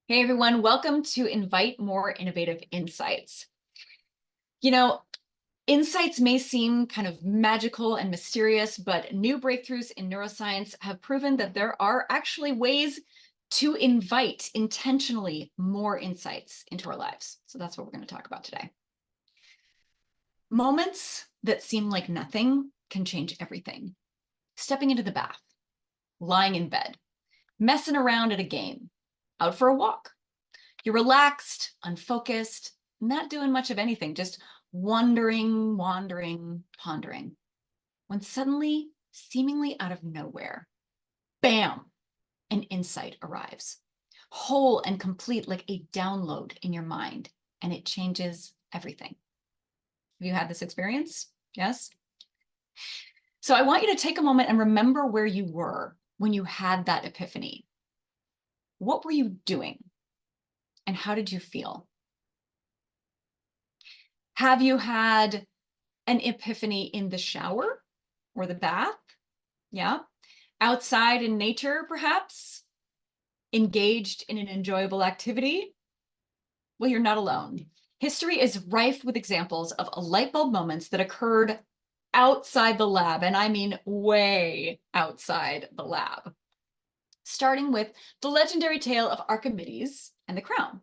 Hey everyone, welcome to Invite More Innovative Insights. You know, insights may seem kind of magical and mysterious, but new breakthroughs in neuroscience have proven that there are actually ways to invite intentionally more insights into our lives. So that's what we're going to talk about today. Moments that seem like nothing can change everything. Stepping into the bath, lying in bed, messing around at a game, out for a walk. You're relaxed, unfocused, not doing much of anything, just wandering, pondering. When suddenly, seemingly out of nowhere, bam, an insight arrives. Whole and complete, like a download in your mind, and it changes everything. Have you had this experience? Yes? So I want you to take a moment and remember where you were when you had that epiphany. What were you doing? And how did you feel? Have you had an epiphany in the shower or the bath? Yeah. Outside in nature, perhaps? Engaged in an enjoyable activity? Well, you're not alone. History is rife with examples of light bulb moments that occurred outside the lab, and I mean way outside the lab. Starting with the legendary tale of Archimedes and the crown.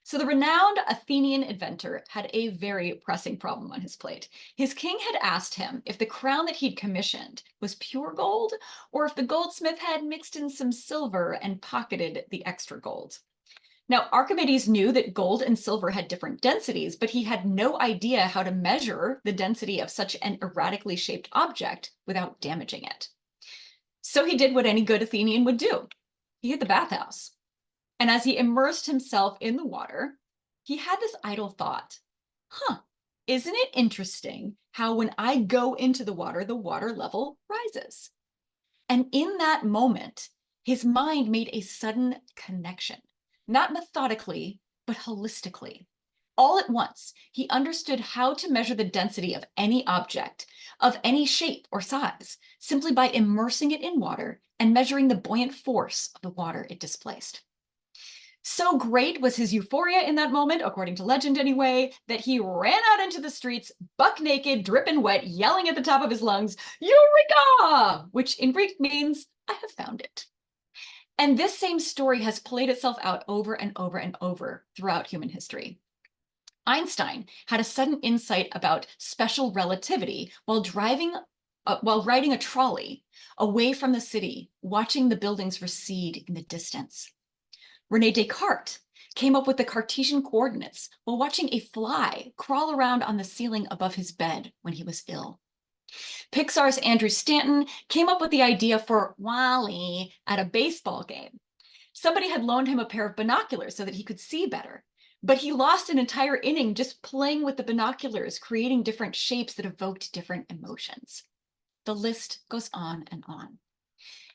So the renowned Athenian inventor had a very pressing problem on his plate. His king had asked him if the crown that he'd commissioned was pure gold, or if the goldsmith had mixed in some silver and pocketed the extra gold. Now, Archimedes knew that gold and silver had different densities, but he had no idea how to measure the density of such an erratically shaped object without damaging it. So he did what any good Athenian would do. He hit the bathhouse. And as he immersed himself in the water, he had this idle thought, isn't it interesting how when I go into the water level rises? And in that moment, his mind made a sudden connection, not methodically, but holistically. All at once, he understood how to measure the density of any object, of any shape or size, simply by immersing it in water and measuring the buoyant force of the water it displaced. So great was his euphoria in that moment, according to legend anyway, that he ran out into the streets, buck naked, dripping wet, yelling at the top of his lungs, "Eureka!" which in Greek means, "I have found it." And this same story has played itself out over and over and over throughout human history. Einstein had a sudden insight about special relativity while riding a trolley away from the city, watching the buildings recede in the distance. Rene Descartes came up with the Cartesian coordinates while watching a fly crawl around on the ceiling above his bed when he was ill. Pixar's Andrew Stanton came up with the idea for Wall-E at a baseball game. Somebody had loaned him a pair of binoculars so that he could see better, but he lost an entire inning just playing with the binoculars, creating different shapes that evoked different emotions. The list goes on and on.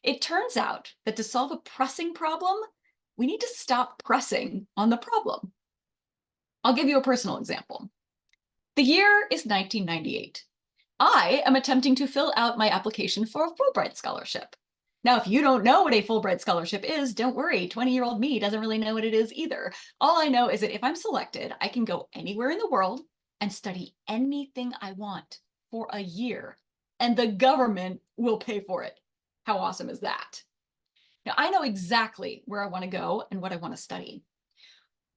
It turns out that to solve a pressing problem, we need to stop pressing on the problem. I'll give you a personal example. The year is 1998. I am attempting to fill out my application for a Fulbright scholarship. Now, if you don't know what a Fulbright scholarship is, don't worry, 20-year-old me doesn't really know what it is either. All I know is that if I'm selected, I can go anywhere in the world and study anything I want for a year, and the government will pay for it. How awesome is that? Now, I know exactly where I want to go and what I want to study.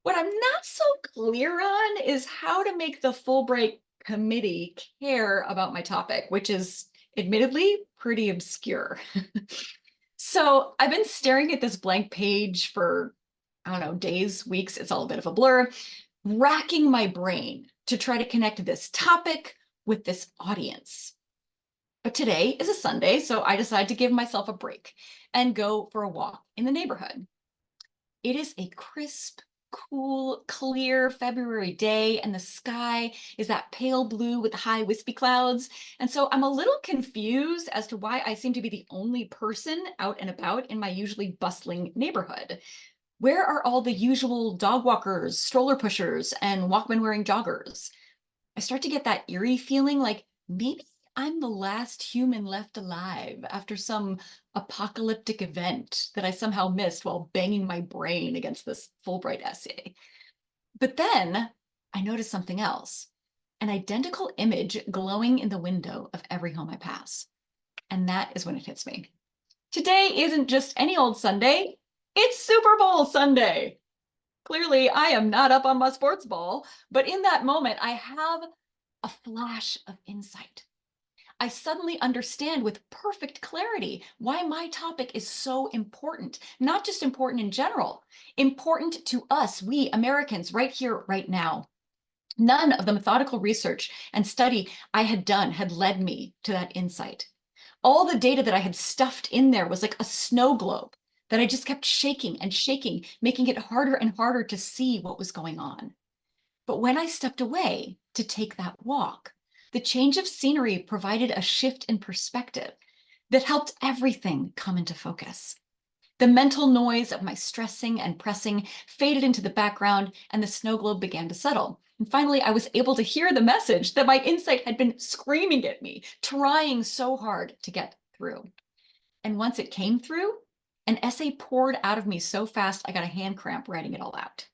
What I'm not so clear on is how to make the Fulbright committee care about my topic, which is admittedly pretty obscure. So I've been staring at this blank page for, I don't know, days, weeks, it's all a bit of a blur, racking my brain to try to connect this topic with this audience. But today is a Sunday, so I decided to give myself a break and go for a walk in the neighborhood. It is a crisp, cool, clear February day, and the sky is that pale blue with the high wispy clouds. And so I'm a little confused as to why I seem to be the only person out and about in my usually bustling neighborhood. Where are all the usual dog walkers, stroller pushers, and Walkman wearing joggers? I start to get that eerie feeling like maybe I'm the last human left alive after some apocalyptic event that I somehow missed while banging my brain against this Fulbright essay. But then I noticed something else, an identical image glowing in the window of every home I pass. And that is when it hits me. Today isn't just any old Sunday, it's Super Bowl Sunday. Clearly, I am not up on my sports ball, but in that moment, I have a flash of insight. I suddenly understand with perfect clarity why my topic is so important, not just important in general, important to us, we Americans, right here, right now. None of the methodical research and study I had done had led me to that insight. All the data that I had stuffed in there was like a snow globe that I just kept shaking and shaking, making it harder and harder to see what was going on. But when I stepped away to take that walk, the change of scenery provided a shift in perspective that helped everything come into focus. The mental noise of my stressing and pressing faded into the background, and the snow globe began to settle. And finally, I was able to hear the message that my insight had been screaming at me, trying so hard to get through. And once it came through, an essay poured out of me so fast I got a hand cramp writing it all out.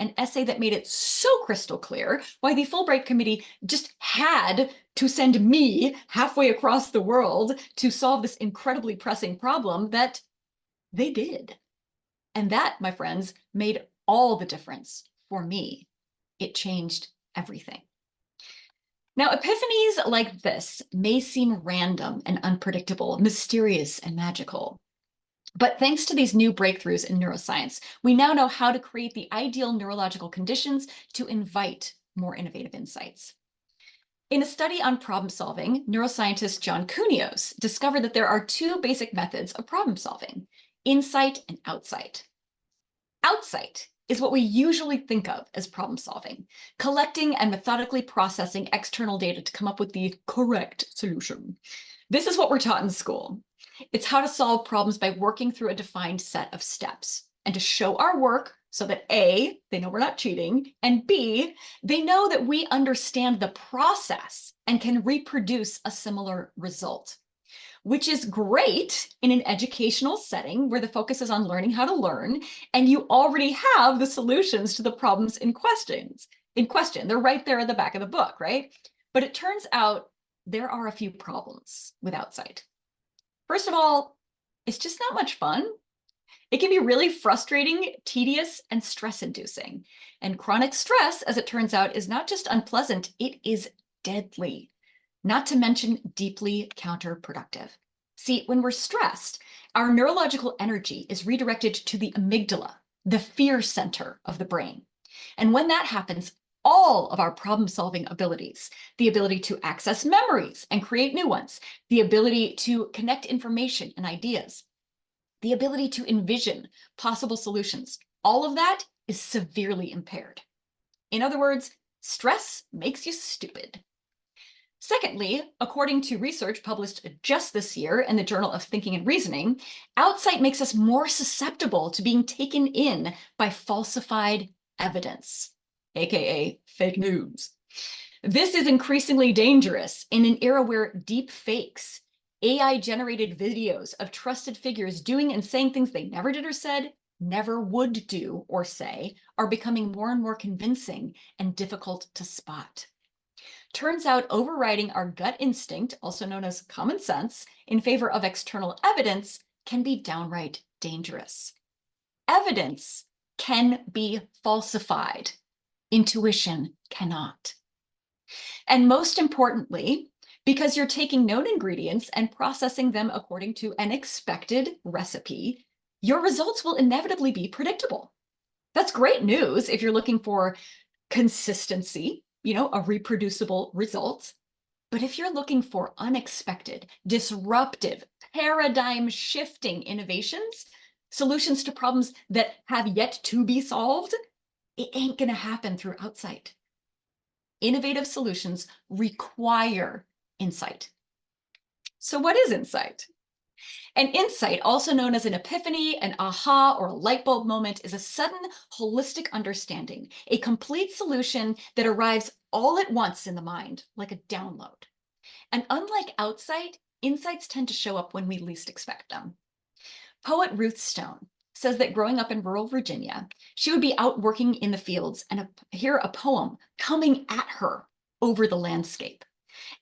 An essay that made it so crystal clear why the Fulbright Committee just had to send me halfway across the world to solve this incredibly pressing problem that they did. And that, my friends, made all the difference for me. It changed everything. Now, epiphanies like this may seem random and unpredictable, mysterious and magical. But thanks to these new breakthroughs in neuroscience, we now know how to create the ideal neurological conditions to invite more innovative insights. In a study on problem solving, neuroscientist John Cunios discovered that there are two basic methods of problem solving: insight and outsight. Outsight is what we usually think of as problem solving, collecting and methodically processing external data to come up with the correct solution. This is what we're taught in school. It's how to solve problems by working through a defined set of steps and to show our work so that A, they know we're not cheating, and B, they know that we understand the process and can reproduce a similar result, which is great in an educational setting where the focus is on learning how to learn, and you already have the solutions to the problems in question. They're right there at the back of the book, right? But it turns out there are a few problems with outsight. First of all, it's just not much fun. It can be really frustrating, tedious, and stress-inducing. And chronic stress, as it turns out, is not just unpleasant, it is deadly, not to mention deeply counterproductive. See, when we're stressed, our neurological energy is redirected to the amygdala, the fear center of the brain. And when that happens, all of our problem-solving abilities, the ability to access memories and create new ones, the ability to connect information and ideas, the ability to envision possible solutions, all of that is severely impaired. In other words, stress makes you stupid. Secondly, according to research published just this year in the Journal of Thinking and Reasoning, outsight makes us more susceptible to being taken in by falsified evidence, aka fake news. This is increasingly dangerous in an era where deep fakes, AI-generated videos of trusted figures doing and saying things they never did or said, never would do or say, are becoming more and more convincing and difficult to spot. Turns out overriding our gut instinct, also known as common sense, in favor of external evidence can be downright dangerous. Evidence can be falsified. Intuition cannot. And most importantly, because you're taking known ingredients and processing them according to an expected recipe, your results will inevitably be predictable. That's great news if you're looking for consistency, a reproducible result. But if you're looking for unexpected, disruptive, paradigm-shifting innovations, solutions to problems that have yet to be solved, it ain't gonna happen through outsight. Innovative solutions require insight. So what is insight? An insight, also known as an epiphany, an aha, or a light bulb moment, is a sudden holistic understanding, a complete solution that arrives all at once in the mind, like a download. And unlike outside, insights tend to show up when we least expect them. Poet Ruth Stone says that growing up in rural Virginia, she would be out working in the fields and hear a poem coming at her over the landscape.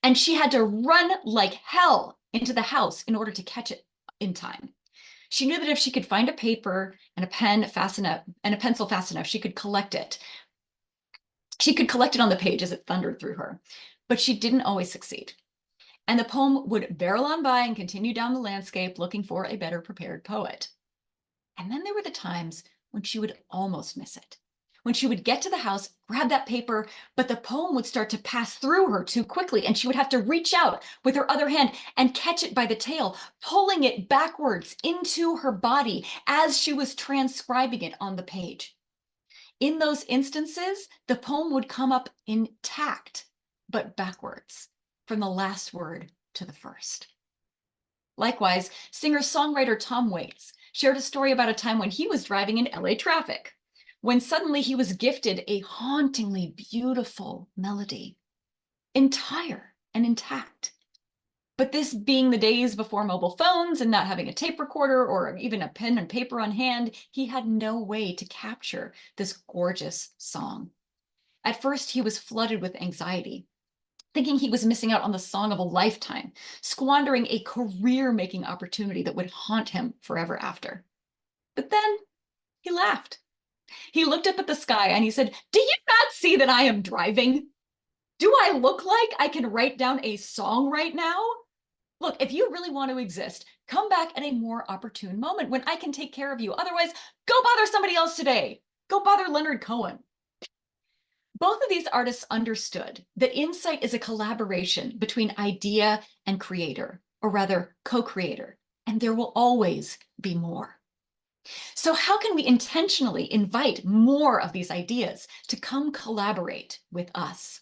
And she had to run like hell into the house in order to catch it in time. She knew that if she could find a paper and a pen fast enough and a pencil fast enough, she could collect it. She could collect it on the page as it thundered through her, but she didn't always succeed. And the poem would barrel on by and continue down the landscape looking for a better prepared poet. And then there were the times when she would almost miss it. When she would get to the house, grab that paper, but the poem would start to pass through her too quickly, and she would have to reach out with her other hand and catch it by the tail, pulling it backwards into her body as she was transcribing it on the page. In those instances, the poem would come up intact, but backwards, from the last word to the first. Likewise, singer-songwriter Tom Waits shared a story about a time when he was driving in LA traffic, when suddenly he was gifted a hauntingly beautiful melody, entire and intact. But this being the days before mobile phones and not having a tape recorder or even a pen and paper on hand, he had no way to capture this gorgeous song. At first, he was flooded with anxiety, thinking he was missing out on the song of a lifetime, squandering a career-making opportunity that would haunt him forever after. But then he laughed. He looked up at the sky and he said, "Do you not see that I am driving? Do I look like I can write down a song right now? Look, if you really want to exist, come back at a more opportune moment when I can take care of you. Otherwise, go bother somebody else today. Go bother Leonard Cohen." Both of these artists understood that insight is a collaboration between idea and creator, or rather co-creator, and there will always be more. So how can we intentionally invite more of these ideas to come collaborate with us?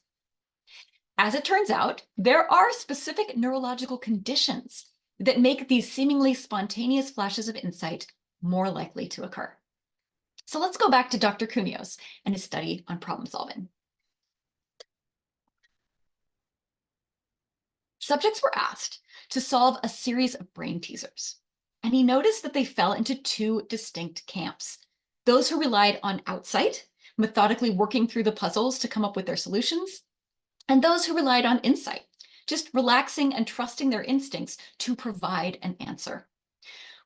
As it turns out, there are specific neurological conditions that make these seemingly spontaneous flashes of insight more likely to occur. So let's go back to Dr. Kunios and his study on problem solving. Subjects were asked to solve a series of brain teasers, and he noticed that they fell into two distinct camps: those who relied on outsight, methodically working through the puzzles to come up with their solutions, and those who relied on insight, just relaxing and trusting their instincts to provide an answer.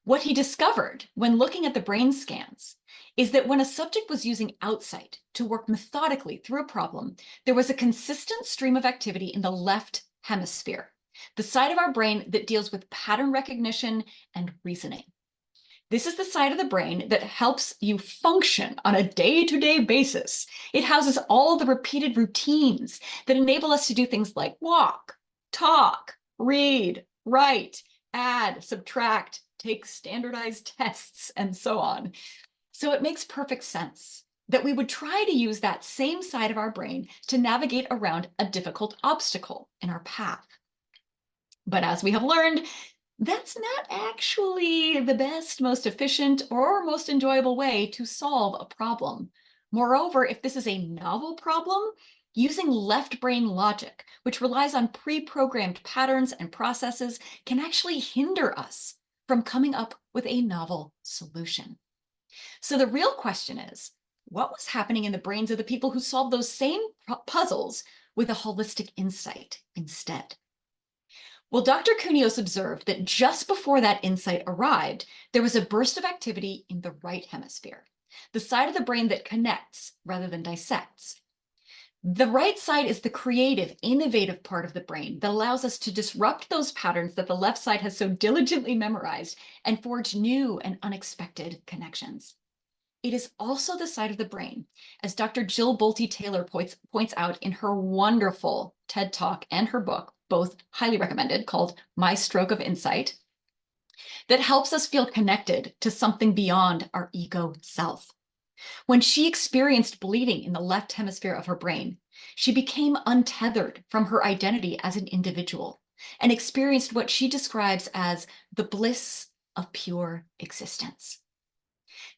What he discovered when looking at the brain scans is that when a subject was using outsight to work methodically through a problem, there was a consistent stream of activity in the left hemisphere, the side of our brain that deals with pattern recognition and reasoning. This is the side of the brain that helps you function on a day-to-day basis. It houses all the repeated routines that enable us to do things like walk, talk, read, write, add, subtract, take standardized tests, and so on. So it makes perfect sense that we would try to use that same side of our brain to navigate around a difficult obstacle in our path. But as we have learned, that's not actually the best, most efficient, or most enjoyable way to solve a problem. Moreover, if this is a novel problem, using left brain logic, which relies on pre-programmed patterns and processes, can actually hinder us from coming up with a novel solution. So the real question is, what was happening in the brains of the people who solved those same puzzles with a holistic insight instead? Well, Dr. Kunios observed that just before that insight arrived, there was a burst of activity in the right hemisphere, the side of the brain that connects rather than dissects. The right side is the creative, innovative part of the brain that allows us to disrupt those patterns that the left side has so diligently memorized and forge new and unexpected connections. It is also the side of the brain, as Dr. Jill Bolte Taylor points out in her wonderful TED Talk and her book, both highly recommended, called My Stroke of Insight, that helps us feel connected to something beyond our ego self. When she experienced bleeding in the left hemisphere of her brain, she became untethered from her identity as an individual and experienced what she describes as the bliss of pure existence.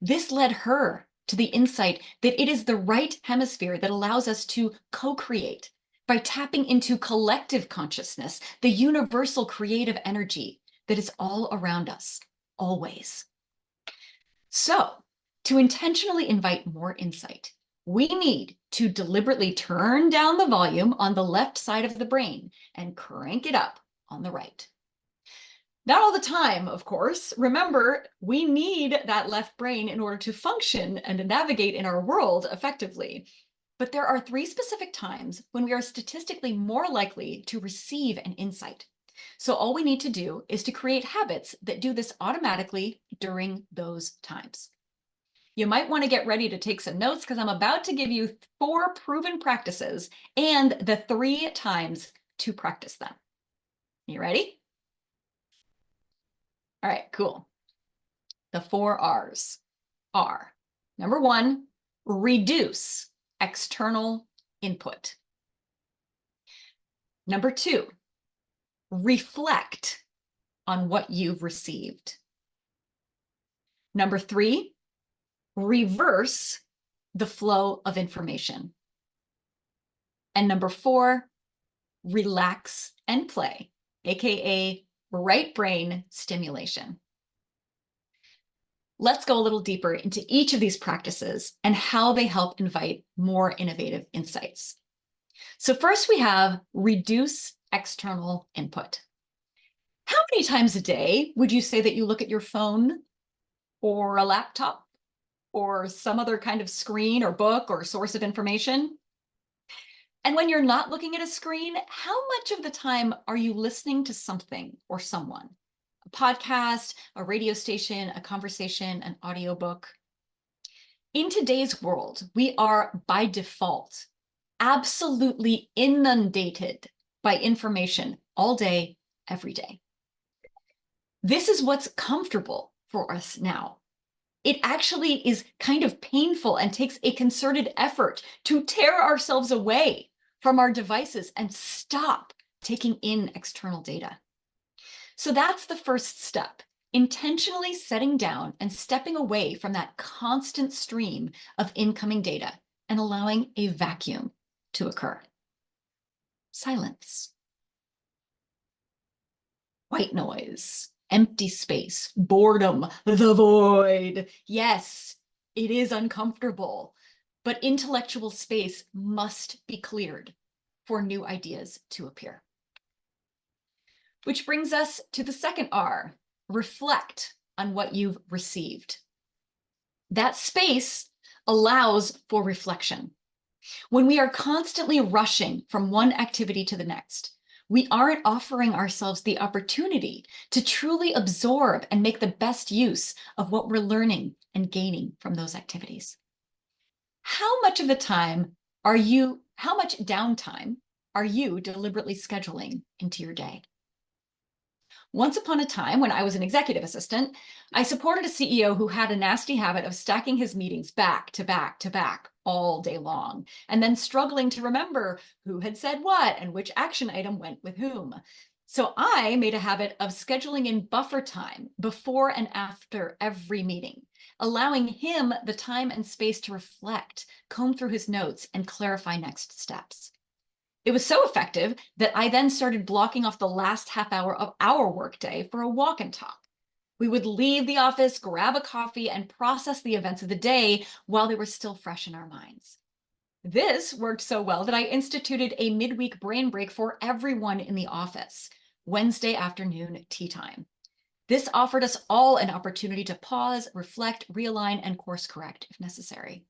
This led her to the insight that it is the right hemisphere that allows us to co-create, by tapping into collective consciousness, the universal creative energy that is all around us, always. So, to intentionally invite more insight, we need to deliberately turn down the volume on the left side of the brain and crank it up on the right. Not all the time, of course. Remember, we need that left brain in order to function and to navigate in our world effectively. But there are 3 specific times when we are statistically more likely to receive an insight. So all we need to do is to create habits that do this automatically during those times. You might want to get ready to take some notes because I'm about to give you 4 proven practices and the 3 times to practice them. You ready? All right, cool. The 4 R's are, number 1, reduce external input. Number 2, reflect on what you've received. Number 3, reverse the flow of information. And number 4, relax and play, aka right brain stimulation. Let's go a little deeper into each of these practices and how they help invite more innovative insights. So first we have reduce external input. How many times a day would you say that you look at your phone or a laptop or some other kind of screen or book or source of information? And when you're not looking at a screen, how much of the time are you listening to something or someone? A podcast, a radio station, a conversation, an audiobook. In today's world, we are by default absolutely inundated by information all day, every day. This is what's comfortable for us now. It actually is kind of painful and takes a concerted effort to tear ourselves away from our devices and stop taking in external data. So that's the first step, intentionally setting down and stepping away from that constant stream of incoming data and allowing a vacuum to occur. Silence. White noise, empty space, boredom, the void. Yes, it is uncomfortable, but intellectual space must be cleared for new ideas to appear. Which brings us to the second R, reflect on what you've received. That space allows for reflection. When we are constantly rushing from one activity to the next, we aren't offering ourselves the opportunity to truly absorb and make the best use of what we're learning and gaining from those activities. How much downtime are you deliberately scheduling into your day? Once upon a time, when I was an executive assistant, I supported a CEO who had a nasty habit of stacking his meetings back to back to back all day long, and then struggling to remember who had said what and which action item went with whom. So I made a habit of scheduling in buffer time before and after every meeting, allowing him the time and space to reflect, comb through his notes, and clarify next steps. It was so effective that I then started blocking off the last half hour of our workday for a walk and talk. We would leave the office, grab a coffee, and process the events of the day while they were still fresh in our minds. This worked so well that I instituted a midweek brain break for everyone in the office, Wednesday afternoon tea time. This offered us all an opportunity to pause, reflect, realign, and course correct if necessary.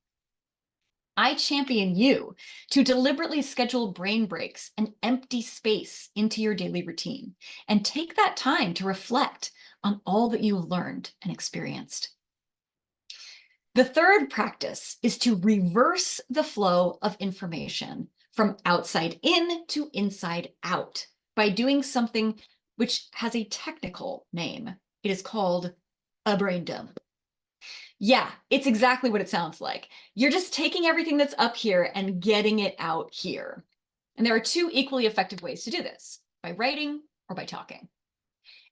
I champion you to deliberately schedule brain breaks and empty space into your daily routine and take that time to reflect on all that you have learned and experienced. The third practice is to reverse the flow of information from outside in to inside out by doing something which has a technical name. It is called a brain dump. Yeah, it's exactly what it sounds like. You're just taking everything that's up here and getting it out here. And there are 2 equally effective ways to do this, by writing or by talking.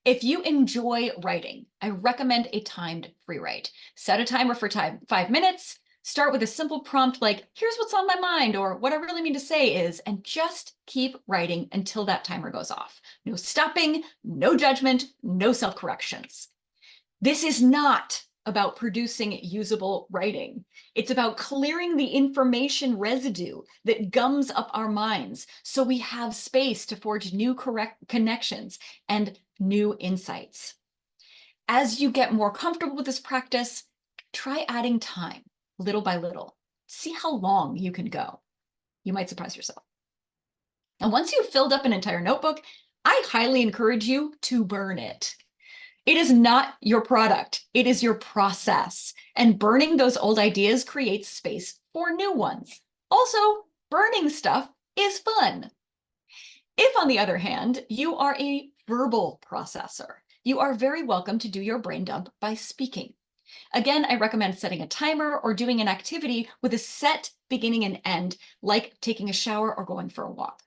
If you enjoy writing, I recommend a timed free write. Set a timer for 5 minutes, Start with a simple prompt like, here's what's on my mind, or what I really mean to say is, and just keep writing until that timer goes off. No stopping, no judgment, no self-corrections. This is not about producing usable writing. It's about clearing the information residue that gums up our minds so we have space to forge new connections and new insights. As you get more comfortable with this practice, try adding time little by little. See how long you can go. You might surprise yourself. And once you've filled up an entire notebook, I highly encourage you to burn it. It is not your product. It is your process. And burning those old ideas creates space for new ones. Also, burning stuff is fun. If, on the other hand, you are a verbal processor, you are very welcome to do your brain dump by speaking. Again, I recommend setting a timer or doing an activity with a set beginning and end, like taking a shower or going for a walk.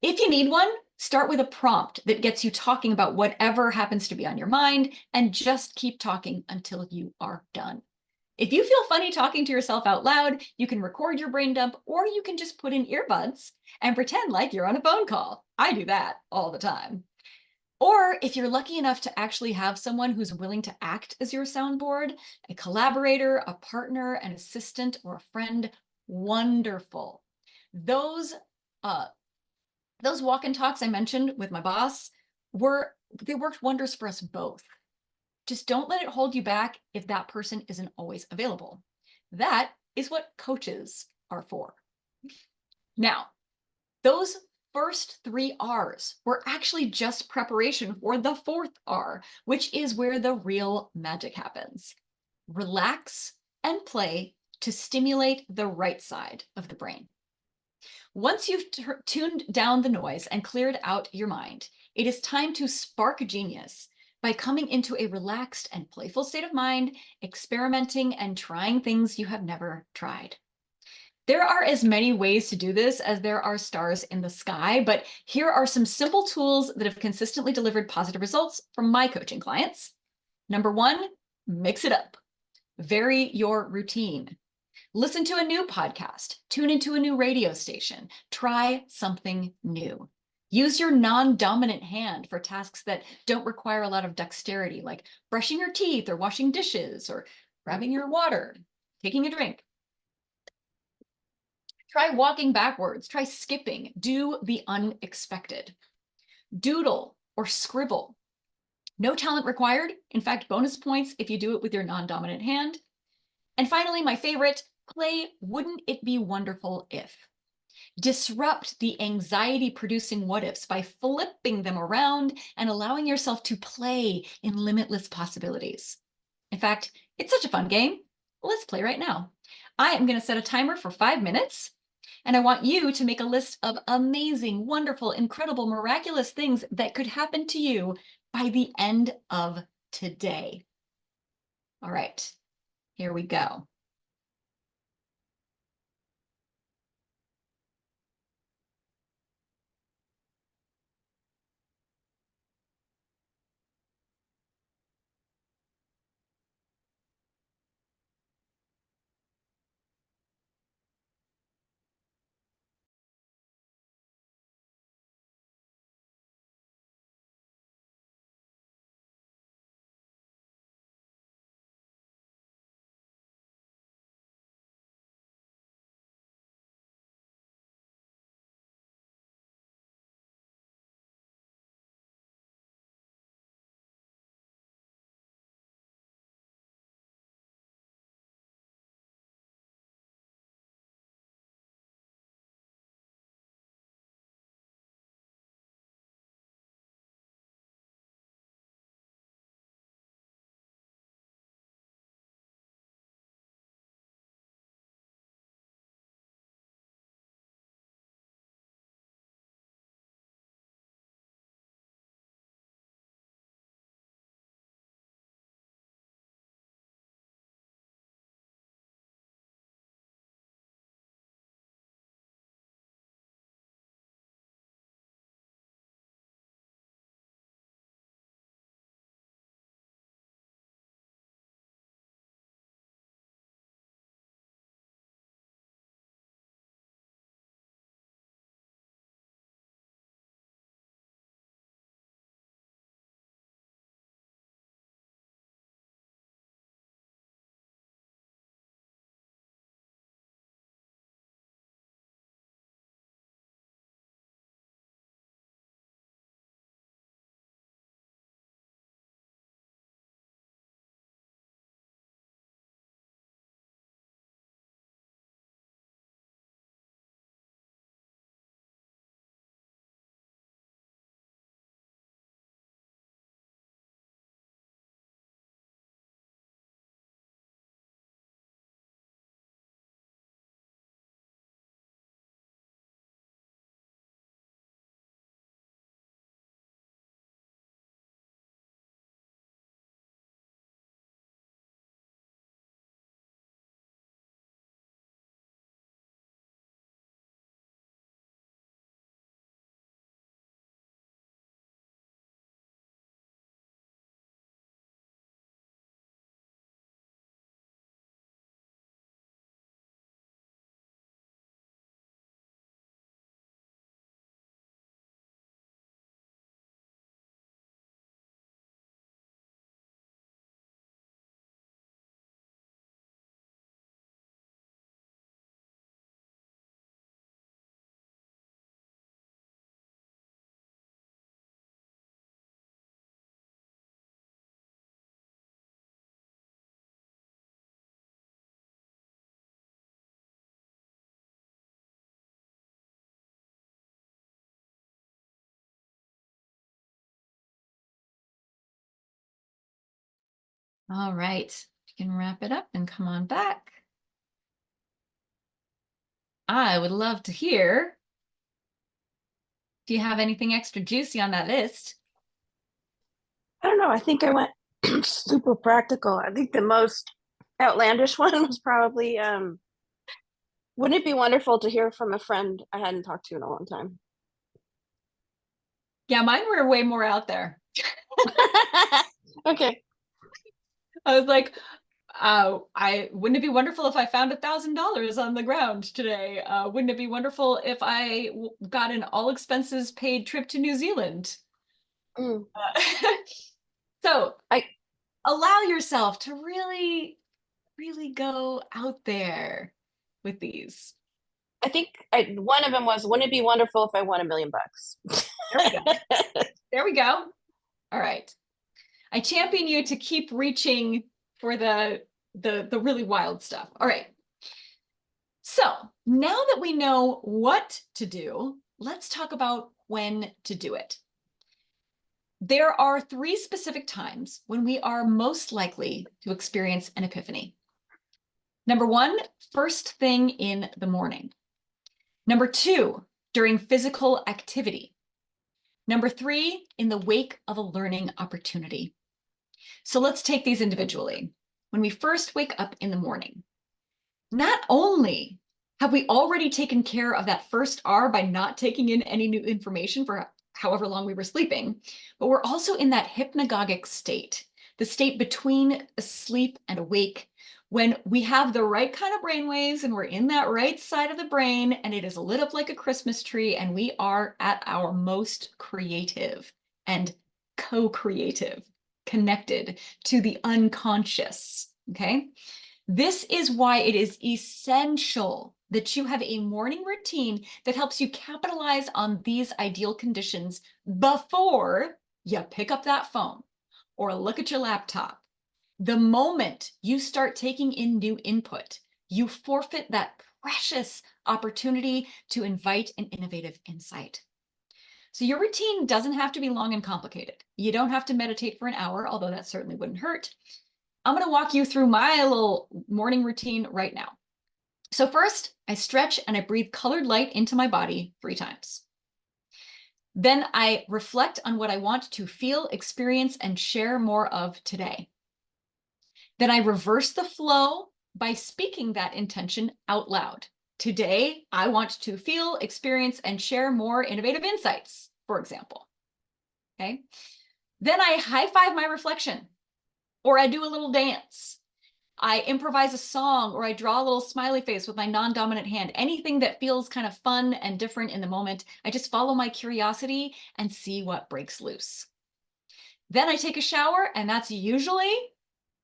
If you need one, start with a prompt that gets you talking about whatever happens to be on your mind, and just keep talking until you are done. If you feel funny talking to yourself out loud, you can record your brain dump, or you can just put in earbuds and pretend like you're on a phone call. I do that all the time. Or if you're lucky enough to actually have someone who's willing to act as your soundboard, a collaborator, a partner, an assistant, or a friend, wonderful. Those walk and talks I mentioned with my boss they worked wonders for us both. Just don't let it hold you back if that person isn't always available. That is what coaches are for. Now, those first 3 R's were actually just preparation for the 4th R, which is where the real magic happens. Relax and play to stimulate the right side of the brain. Once you've tuned down the noise and cleared out your mind, it is time to spark genius by coming into a relaxed and playful state of mind, experimenting and trying things you have never tried. There are as many ways to do this as there are stars in the sky, but here are some simple tools that have consistently delivered positive results from my coaching clients. Number 1, mix it up. Vary your routine. Listen to a new podcast, tune into a new radio station, try something new. Use your non-dominant hand for tasks that don't require a lot of dexterity, like brushing your teeth or washing dishes or grabbing your water, taking a drink. Try walking backwards, try skipping, do the unexpected. Doodle or scribble. No talent required. In fact, bonus points if you do it with your non-dominant hand. And finally, my favorite, play Wouldn't It Be Wonderful If? Disrupt the anxiety-producing what-ifs by flipping them around and allowing yourself to play in limitless possibilities. In fact, it's such a fun game. Let's play right now. I am going to set a timer for 5 minutes, and I want you to make a list of amazing, wonderful, incredible, miraculous things that could happen to you by the end of today. All right, here we go. All right, you can wrap it up and come on back. I would love to hear if you have anything extra juicy on that list. I don't know. I think I went super practical. I think the most outlandish one was probably wouldn't it be wonderful to hear from a friend I hadn't talked to in a long time? Yeah, mine were way more out there. Okay. I was like, I wouldn't it be wonderful if I found $1,000 on the ground today? Wouldn't it be wonderful if I got an all expenses paid trip to New Zealand? Mm. So I allow yourself to really, really go out there with these. I think one of them was, wouldn't it be wonderful if I won $1 million? There we go. There we go. All right. I champion you to keep reaching for the really wild stuff. All right. So now that we know what to do, let's talk about when to do it. There are 3 specific times when we are most likely to experience an epiphany. Number 1, first thing in the morning. Number 2, during physical activity. Number 3, in the wake of a learning opportunity. So let's take these individually. When we first wake up in the morning, not only have we already taken care of that first R by not taking in any new information for however long we were sleeping, but we're also in that hypnagogic state, the state between asleep and awake, when we have the right kind of brainwaves and we're in that right side of the brain and it is lit up like a Christmas tree and we are at our most creative and co-creative, connected to the unconscious, okay? This is why it is essential that you have a morning routine that helps you capitalize on these ideal conditions before you pick up that phone or look at your laptop. The moment you start taking in new input, you forfeit that precious opportunity to invite an innovative insight. So your routine doesn't have to be long and complicated. You don't have to meditate for an hour, although that certainly wouldn't hurt. I'm going to walk you through my little morning routine right now. So first, I stretch and I breathe colored light into my body 3 times. Then I reflect on what I want to feel, experience, and share more of today. Then I reverse the flow by speaking that intention out loud. Today, I want to feel, experience, and share more innovative insights, for example. Okay. Then I high five my reflection, or I do a little dance. I improvise a song, or I draw a little smiley face with my non-dominant hand. Anything that feels kind of fun and different in the moment. I just follow my curiosity and see what breaks loose. Then I take a shower, and that's usually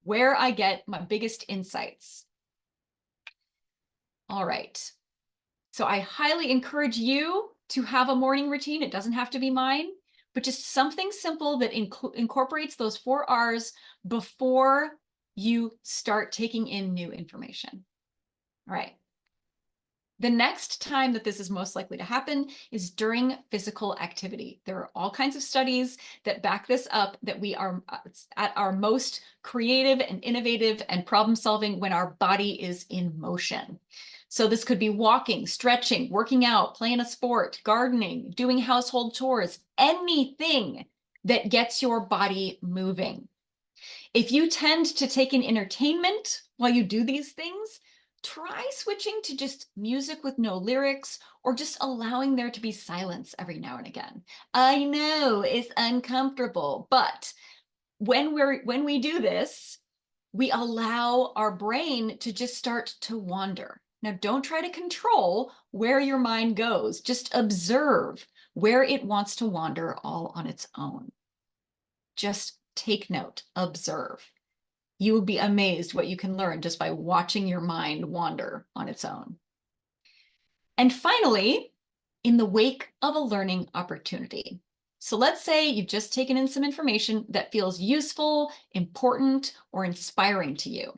where I get my biggest insights. All right. So I highly encourage you to have a morning routine. It doesn't have to be mine, but just something simple that incorporates those 4 R's before you start taking in new information. All right. The next time that this is most likely to happen is during physical activity. There are all kinds of studies that back this up, that we are at our most creative and innovative and problem solving when our body is in motion. So this could be walking, stretching, working out, playing a sport, gardening, doing household chores, anything that gets your body moving. If you tend to take in entertainment while you do these things, try switching to just music with no lyrics, or just allowing there to be silence every now and again. I know it's uncomfortable, but when we do this, we allow our brain to just start to wander. Now, don't try to control where your mind goes. Just observe where it wants to wander all on its own. Just take note, observe. You will be amazed what you can learn just by watching your mind wander on its own. And finally, in the wake of a learning opportunity. So let's say you've just taken in some information that feels useful, important, or inspiring to you.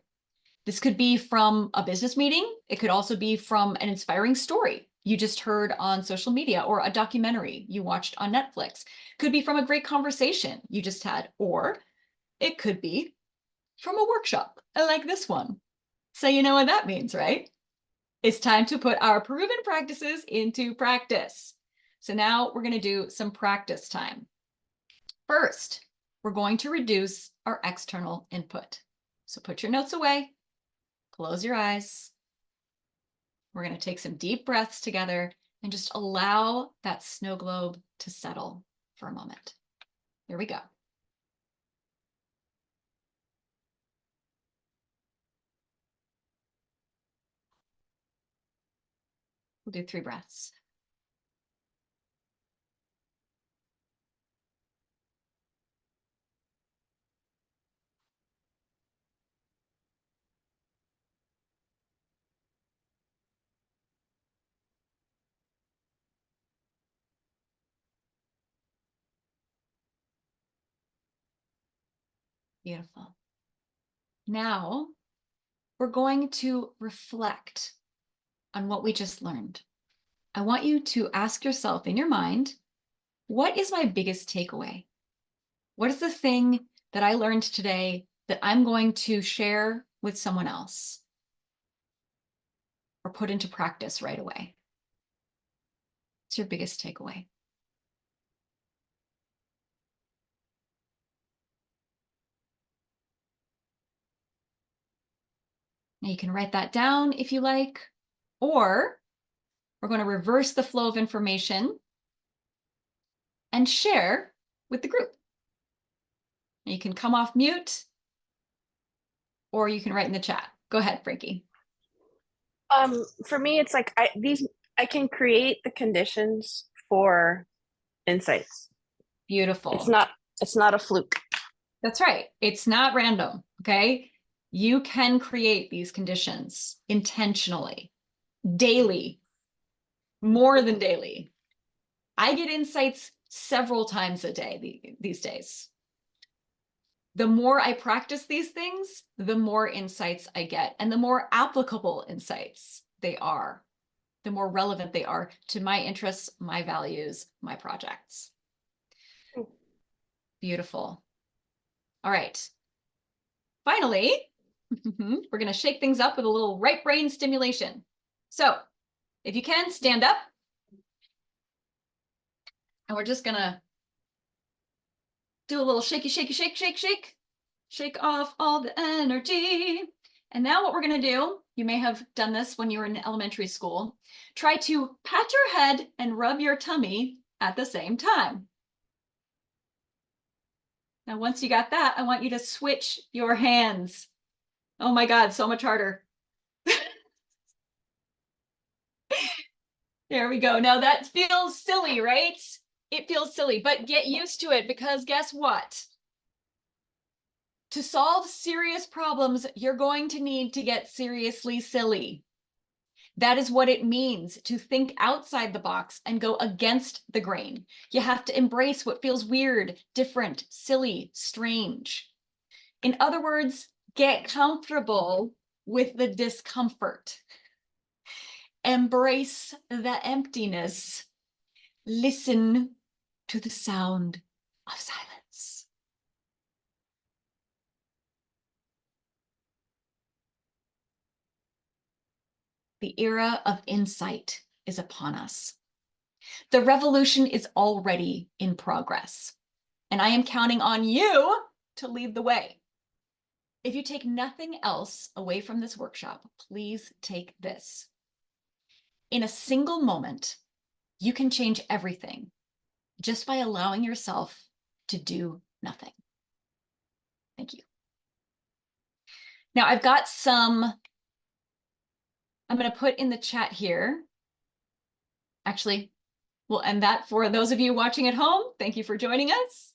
This could be from a business meeting. It could also be from an inspiring story you just heard on social media, or a documentary you watched on Netflix. Could be from a great conversation you just had, or it could be from a workshop like this one. So you know what that means, right? It's time to put our proven practices into practice. So now we're going to do some practice time. First, we're going to reduce our external input. So put your notes away, close your eyes. We're going to take some deep breaths together and just allow that snow globe to settle for a moment. Here we go. We'll do 3 breaths. Beautiful. Now we're going to reflect on what we just learned. I want you to ask yourself in your mind, what is my biggest takeaway? What is the thing that I learned today that I'm going to share with someone else or put into practice right away? What's your biggest takeaway? Now you can write that down if you like, or we're going to reverse the flow of information and share with the group. You can come off mute, or you can write in the chat. Go ahead, Frankie. For me, it's like I can create the conditions for insights. Beautiful. It's not a fluke. That's right. It's not random, okay? You can create these conditions intentionally, daily, more than daily. I get insights several times a day these days. The more I practice these things, the more insights I get, and the more applicable insights they are, the more relevant they are to my interests, my values, my projects. Beautiful. All right. Finally, we're going to shake things up with a little right brain stimulation. So if you can, stand up. And we're just going to do a little shaky, shaky, shake, shake, shake. Shake off all the energy. And now what we're going to do, you may have done this when you were in elementary school. Try to pat your head and rub your tummy at the same time. Now, once you got that, I want you to switch your hands. Oh my God, so much harder. There we go. Now that feels silly, right? It feels silly, but get used to it, because guess what? To solve serious problems, you're going to need to get seriously silly. That is what it means to think outside the box and go against the grain. You have to embrace what feels weird, different, silly, strange. In other words, get comfortable with the discomfort. Embrace the emptiness. Listen to the sound of silence. The era of insight is upon us. The revolution is already in progress, and I am counting on you to lead the way. If you take nothing else away from this workshop, please take this. In a single moment, you can change everything just by allowing yourself to do nothing. Thank you. Now I've got some, I'm going to put in the chat here. Actually, we'll end that for those of you watching at home. Thank you for joining us.